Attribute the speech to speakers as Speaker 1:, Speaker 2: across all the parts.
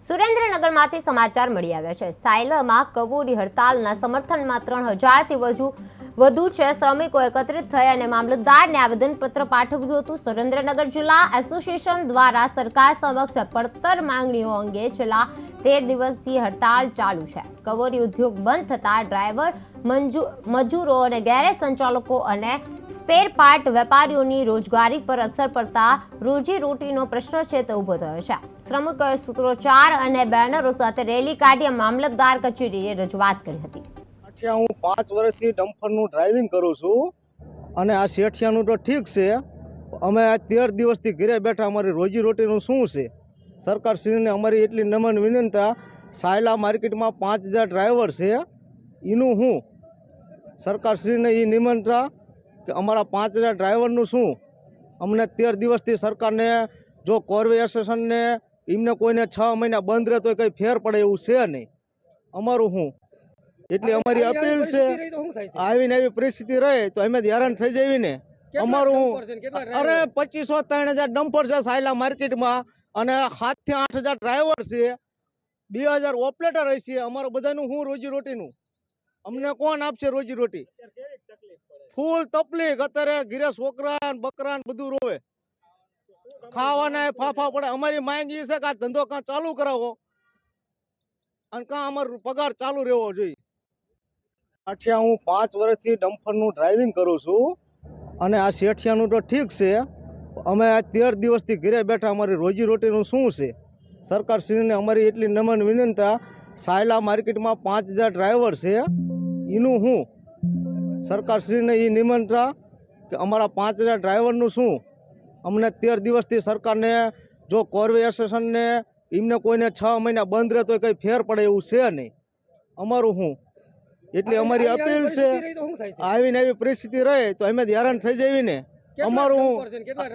Speaker 1: સુરેન્દ્રનગરમાંથી સમાચાર મળી આવ્યા છે। સાયલામાં કવોની હડતાલના સમર્થનમાં 3000 થી વધુ શ્રમિકો એકત્રિત થઈ અને મામલતદારને આવેદનપત્ર પાઠવ્યું હતું। સુરેન્દ્રનગર જિલ્લા એસોસિએશન દ્વારા સરકાર સમક્ષ પડતર માંગણીઓ અંગે છેલ્લા 13 દિવસથી હડતાલ ચાલુ છે। કવોની ઉદ્યોગ બંધ થતા ડ્રાઈવર, મજૂરો અને ગેરેજ સંચાલકો અને સ્પેર પાર્ટ વેપારીઓની રોજગારી પર અસર પડતા રોજીરોટીનો પ્રશ્ન છે તે ઊભો થયો છે। શ્રમિકોએ સૂત્રોચ્ચાર અને બેનરો સાથે રેલી કાઢી મામલતદાર કચેરીએ રજૂઆત કરી હતી।
Speaker 2: હું 5 વર્ષથી ડમ્પરનું ડ્રાઇવિંગ કરું છું અને આ શેઠિયાનું તો ઠીક છે, અમે આ 13 દિવસથી ઘરે બેઠા અમારી રોજીરોટીનું શું છે? સરકારશ્રીને અમારી એટલી નમ્ર વિનંતી, સાયલા માર્કેટમાં 5000 ડ્રાઈવર છે, એનું શું? સરકારશ્રીને એ નિમંત્રણ કે અમારા 5000 ડ્રાઈવરનું શું? અમને 13 દિવસથી સરકારને જો કોર્વે એસોસિએશનને એમને કોઈને 6 મહિના બંધ રહે તો કંઈ ફેર પડે એવું છે નહીં। અમારું શું એટલી અમારી અપીલ છે, આવીને એવી પરિસ્થિતિ રહે તો અમે હેરાન થઈ જઈએ ને। અમારું અરે 2500-3000 ડમ્પર છે સાયલા માર્કેટમાં અને 7 થી 8000 ડ્રાઈવર છે, 2000 ઓપરેટર છે। અમારું બધાનું શું રોજીરોટીનું? અમને કોણ આપશે રોજીરોટી? ફૂલ તકલીફ અત્યારે ઘીરે છોકરા બકરા બધું રોવે, ખાવાના ફાફા પડે। અમારી માંગ એ છે કે આ ધંધો કાં ચાલુ કરાવો અને કાં અમારો પગાર ચાલુ રહેવો જોઈએ। હું 5 વર્ષથી ડમ્પરનું ડ્રાઇવિંગ કરું છું અને આ શેઠિયાનું તો ઠીક છે, અમે આ 13 દિવસથી ઘરે બેઠા અમારી રોજીરોટીનું શું છે? સરકારશ્રીને અમારી એટલી નમ્ર વિનંતી, સાયલા માર્કેટમાં 5000 ડ્રાઈવર છે, એનું શું? સરકારશ્રીને એ નિમંત્રણ કે અમારા 5000 ડ્રાઈવરનું શું? અમને 13 દિવસથી સરકારને જો કોર્વે એસોસિએશનને એમને કોઈને 6 મહિના બંધ રહે તો કંઈ ફેર પડે એવું છે નહીં। અમારું શું એટલી અમારી અપીલ છે, આવીને એવી પરિસ્થિતિ રહે તો અમે હેરાન થઈ જઈએ ને। અમારું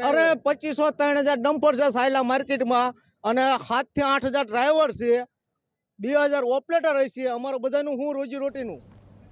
Speaker 2: અરે 2500-3000 ડમ્પર છે સાયલા માર્કેટમાં અને 7 થી 8000 ડ્રાઈવર છે, 2000 ઓપરેટર છે। અમારું બધાનું શું રોજીરોટીનું?